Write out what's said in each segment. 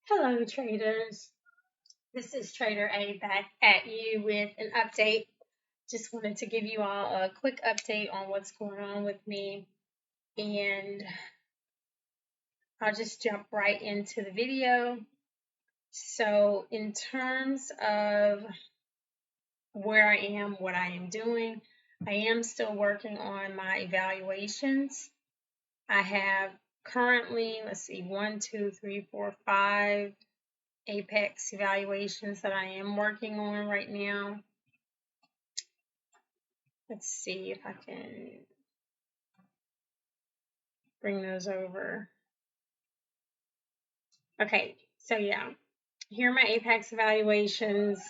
Hello traders, this is Trader A back at you with an update. Just wanted to give you all a quick update on what's going on with me, and I'll just jump right into the video. So in terms of where I am, what I am doing, I am still working on my evaluations. I have currently, let's see, 1, 2, 3, 4, 5 Apex evaluations that I am working on right now. Let's see if I can bring those over. Okay, so yeah, here are my Apex evaluations.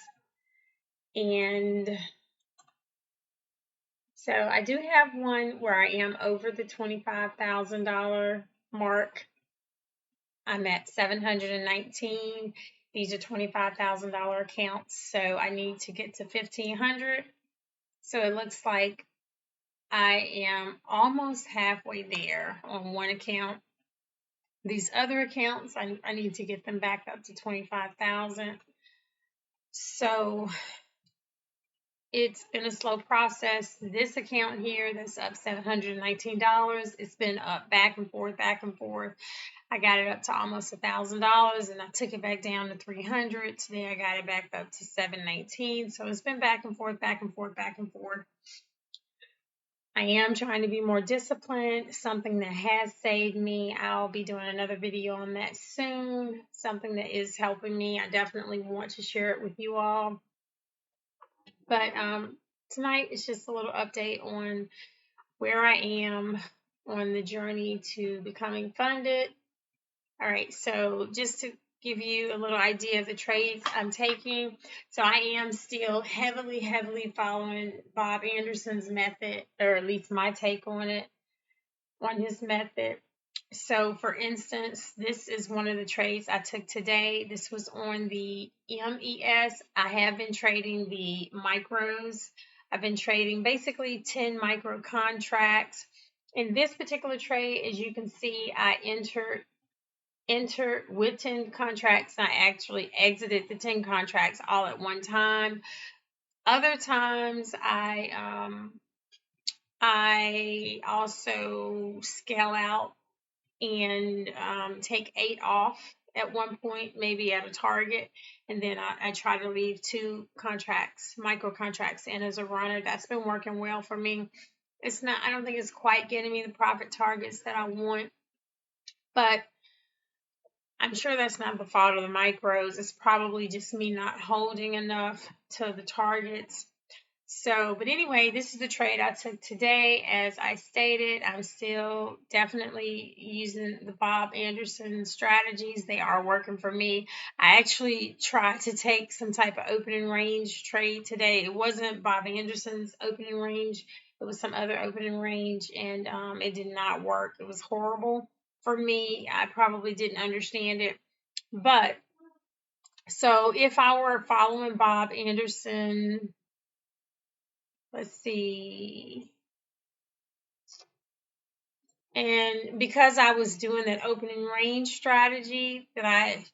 And so I do have one where I am over the $25,000 mark. I'm at 719. These are $25,000 accounts, so I need to get to 1,500. So it looks like I am almost halfway there on one account. These other accounts, I need to get them back up to 25,000. So it's been a slow process. This account here that's up $719, it's been up back and forth, back and forth. I got it up to almost $1,000 and I took it back down to 300. Today I got it back up to 719. So it's been back and forth, back and forth, back and forth. I am trying to be more disciplined, something that has saved me. I'll be doing another video on that soon, something that is helping me. I definitely want to share it with you all. But tonight is just a little update on where I am on the journey to becoming funded. All right, so just to give you a little idea of the trades I'm taking. So I am still heavily following Bob Anderson's method, or at least my take on it, on his method. So for instance, this is one of the trades I took today. This was on the MES. I have been trading the micros. I've been trading basically 10 micro contracts. In this particular trade, as you can see, I entered with 10 contracts. I actually exited the 10 contracts all at one time. Other times I also scale out and take 8 off at one point, maybe at a target, and then I try to leave 2 contracts, micro contracts, in as a runner. That's been working well for me. It's not, I don't think it's quite getting me the profit targets that I want, but I'm sure that's not the fault of the micros. It's probably just me not holding enough to the targets. So, but anyway, this is the trade I took today. As I stated, I'm still definitely using the Bob Anderson strategies. They are working for me. I actually tried to take some type of opening range trade today. It wasn't Bob Anderson's opening range. It was some other opening range, and it did not work. It was horrible for me. I probably didn't understand it. But so if I were following Bob Anderson, let's see. And because I was doing that opening range strategy that I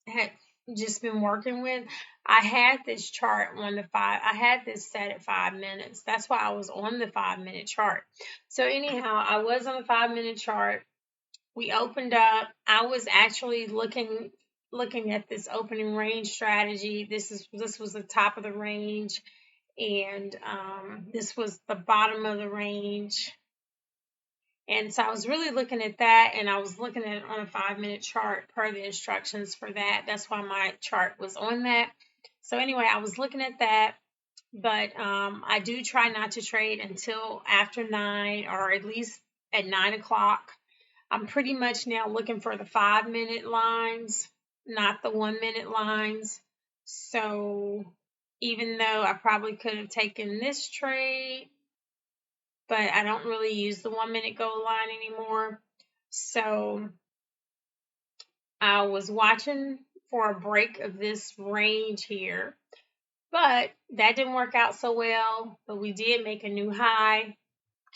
had just been working with, I had this chart on the 5. I had this set at 5 minutes. That's why I was on the 5-minute chart. So anyhow, I was on the 5-minute chart. We opened up. I was actually looking at this opening range strategy. This was the top of the range, and this was the bottom of the range. And so I was really looking at that, and I was looking at it on a 5-minute chart per the instructions for that. That's why my chart was on that. So anyway, I was looking at that, but I do try not to trade until after 9, or at least at 9 o'clock. I'm pretty much now looking for the 5-minute lines, not the 1-minute lines. So even though I probably could have taken this trade, but I don't really use the 1-minute goal line anymore. So I was watching for a break of this range here, but that didn't work out so well. But we did make a new high,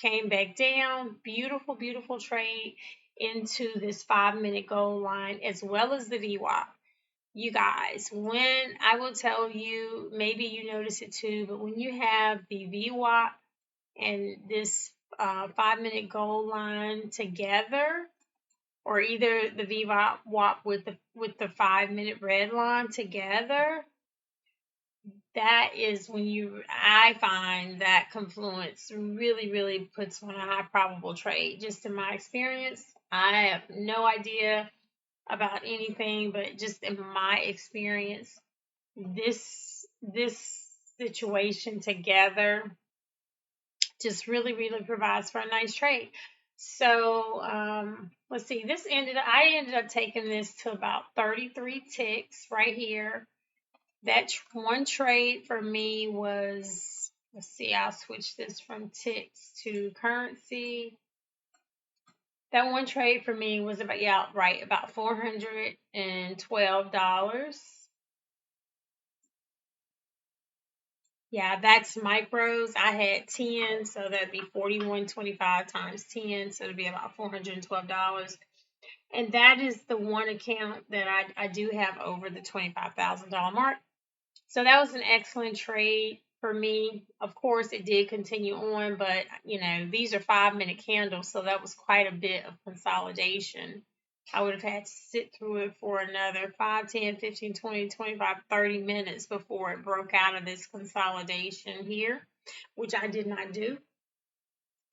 came back down. Beautiful, beautiful trade into this 5-minute goal line, as well as the Vwap. You guys, when I will tell you, maybe you notice it too, but when you have the Vwap and this 5-minute goal line together, or either the Vwap with the 5-minute red line together, that is when I find that Confluence really, really puts on a high probable trade. Just in my experience, I have no idea about anything, but just in my experience, this situation together just really, really provides for a nice trade. So let's see. I ended up taking this to about 33 ticks right here. That one trade for me was, let's see, I'll switch this from ticks to currency. That one trade for me was about, yeah, right, about $412. Yeah, that's micros. I had 10, so that'd be 41.25 times 10, so it'd be about $412. And that is the one account that I do have over the $25,000 mark. So that was an excellent trade for me. Of course, it did continue on, but these are 5-minute candles, so that was quite a bit of consolidation. I would have had to sit through it for another 5, 10, 15, 20, 25, 30 minutes before it broke out of this consolidation here, which I did not do.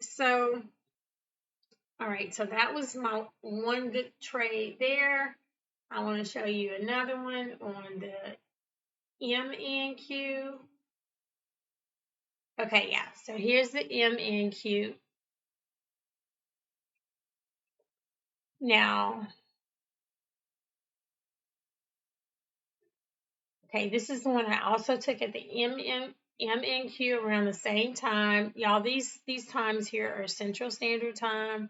So, all right, so that was my one good trade there. I want to show you another one on the MNQ. Okay, yeah, so here's the MNQ. Now, okay, this is the one I also took at the MNQ around the same time. Y'all, these times here are Central Standard Time.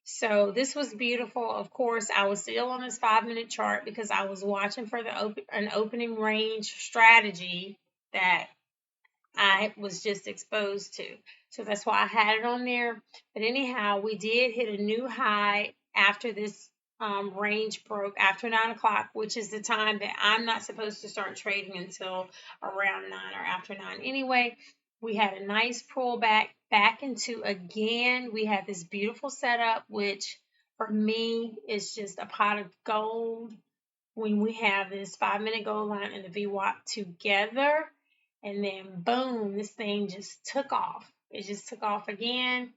So this was beautiful. Of course, I was still on this 5-minute chart because I was watching for an opening range strategy that I was just exposed to. So that's why I had it on there. But anyhow, we did hit a new high after this range broke after 9 o'clock, which is the time that I'm not supposed to start trading until around 9 or after 9 anyway. We had a nice pullback back into, again, we had this beautiful setup, which for me is just a pot of gold when we have this 5-minute goal line and the VWAP together. And then boom, this thing just took off. It just took off again.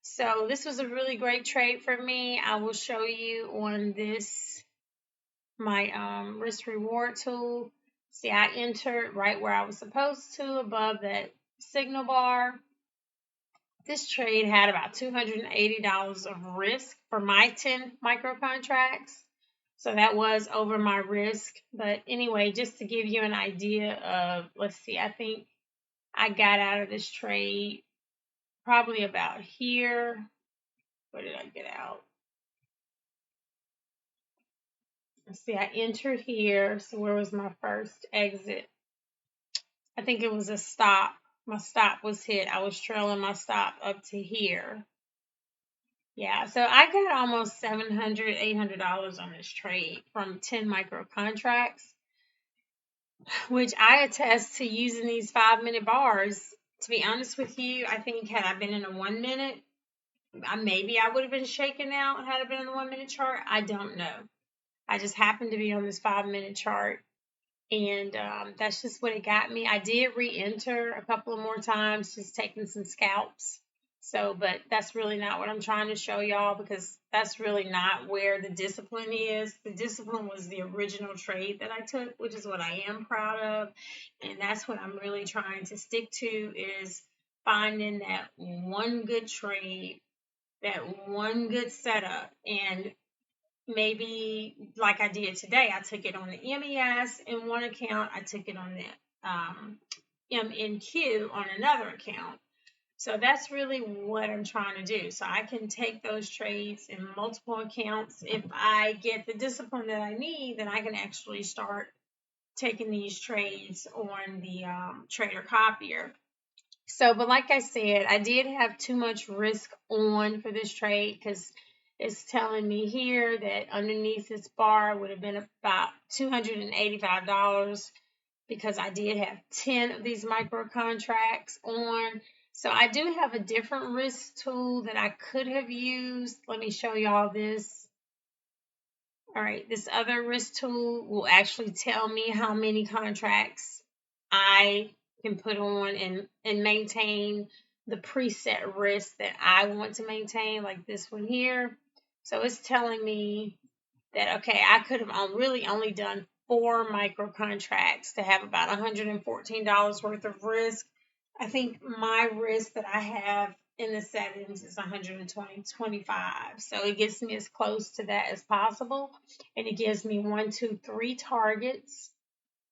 So this was a really great trade for me. I will show you on this, my risk reward tool. See, I entered right where I was supposed to, above that signal bar. This trade had about $280 of risk for my 10 micro contracts. So that was over my risk. But anyway, just to give you an idea of, let's see, I think I got out of this trade probably about here. Where did I get out? Let's see, I entered here. So where was my first exit? I think it was a stop. My stop was hit. I was trailing my stop up to here. Yeah, so I got almost $700, $800 on this trade from 10 micro contracts, which I attest to using these 5-minute bars. To be honest with you, I think had I been in a 1-minute, maybe I would have been shaken out had I been in the 1-minute chart. I don't know. I just happened to be on this 5-minute chart, and that's just what it got me. I did re-enter a couple of more times, just taking some scalps. So, but that's really not what I'm trying to show y'all, because that's really not where the discipline is. The discipline was the original trade that I took, which is what I am proud of. And that's what I'm really trying to stick to, is finding that one good trade, that one good setup. And maybe like I did today, I took it on the MES in one account. I took it on the MNQ on another account. So that's really what I'm trying to do. So I can take those trades in multiple accounts. If I get the discipline that I need, then I can actually start taking these trades on the trader copier. So, but like I said, I did have too much risk on for this trade because It's telling me here that underneath this bar would have been about $285 because I did have 10 of these micro contracts on. So I do have a different risk tool that I could have used. Let me show y'all this. All right, this other risk tool will actually tell me how many contracts I can put on and maintain the preset risk that I want to maintain, like this one here. So it's telling me that, okay, I could have really only done 4 micro contracts to have about $114 worth of risk. I think my risk that I have in the settings is 125. So it gets me as close to that as possible. And it gives me 1, 2, 3 targets.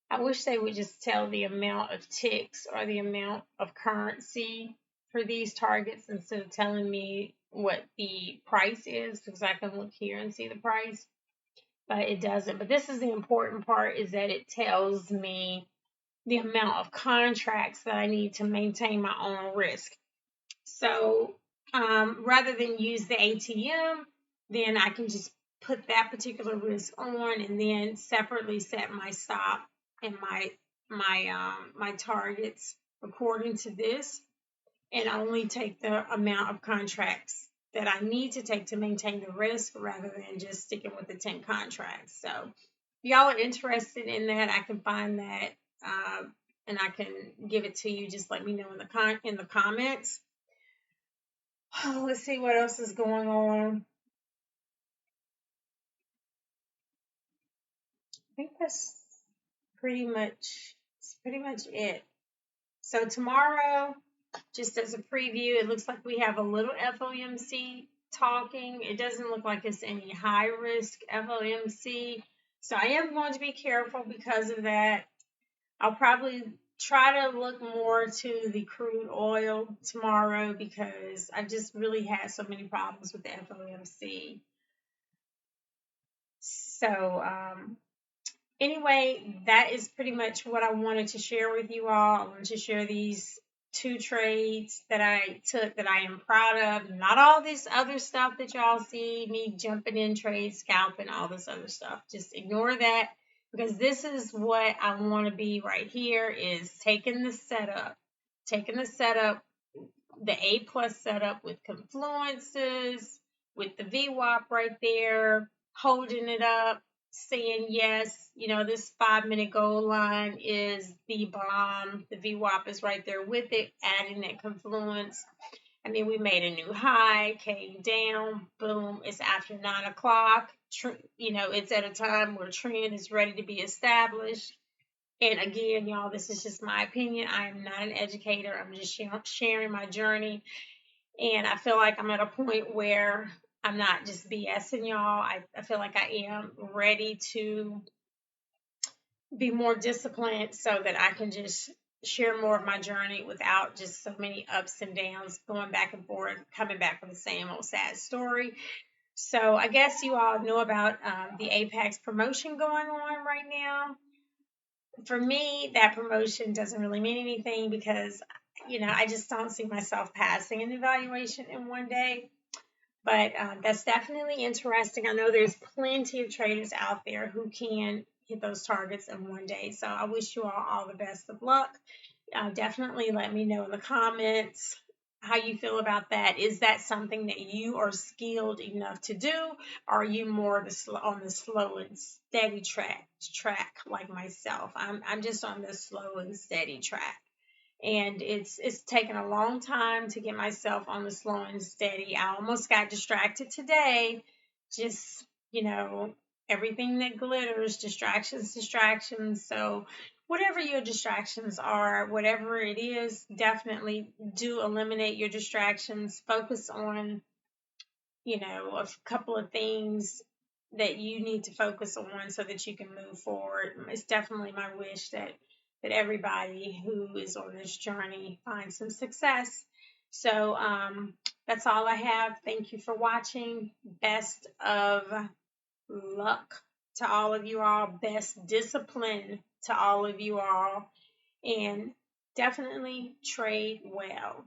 I wish they would just tell the amount of ticks or the amount of currency for these targets instead of telling me what the price is, because I can look here and see the price, but it doesn't. But this is the important part, is that it tells me the amount of contracts that I need to maintain my own risk. So rather than use the ATM, then I can just put that particular risk on and then separately set my stop and my targets according to this, and only take the amount of contracts that I need to take to maintain the risk rather than just sticking with the 10 contracts. So if y'all are interested in that, I can find that and I can give it to you. Just let me know in the comments. Oh, let's see what else is going on. I think that's pretty much it. So tomorrow, just as a preview, it looks like we have a little FOMC talking. It doesn't look like it's any high risk FOMC. So I am going to be careful because of that. I'll probably try to look more to the crude oil tomorrow because I've just really had so many problems with the FOMC. So anyway, that is pretty much what I wanted to share with you all. I wanted to share these 2 trades that I took that I am proud of. Not all this other stuff that y'all see, me jumping in trades, scalping, all this other stuff. Just ignore that, because this is what I want to be right here, is taking the setup, the A+ setup with Confluences, with the Vwap right there, holding it up, saying yes, this 5-minute goal line is the bomb. The Vwap is right there with it, adding that Confluence. I mean, we made a new high, came down, boom, it's after 9 o'clock. It's at a time where trend is ready to be established. And again, y'all, this is just my opinion. I am not an educator. I'm just sharing my journey. And I feel like I'm at a point where I'm not just BSing y'all. I feel like I am ready to be more disciplined so that I can just share more of my journey without just so many ups and downs, going back and forth, coming back with the same old sad story. So I guess you all know about the Apex promotion going on right now. For me, that promotion doesn't really mean anything because, I just don't see myself passing an evaluation in one day. But that's definitely interesting. I know there's plenty of traders out there who can hit those targets in one day. So I wish you all the best of luck. Definitely let me know in the comments how you feel about that. Is that something that you are skilled enough to do? Or are you more on the slow and steady track like myself? I'm just on the slow and steady track. And it's taken a long time to get myself on the slow and steady. I almost got distracted today. Just, everything that glitters, distractions. So whatever your distractions are, whatever it is, definitely do eliminate your distractions. Focus on, a couple of things that you need to focus on so that you can move forward. It's definitely my wish that everybody who is on this journey finds some success. So that's all I have. Thank you for watching. Best of luck to all of you all. Best discipline to all of you all. And definitely trade well.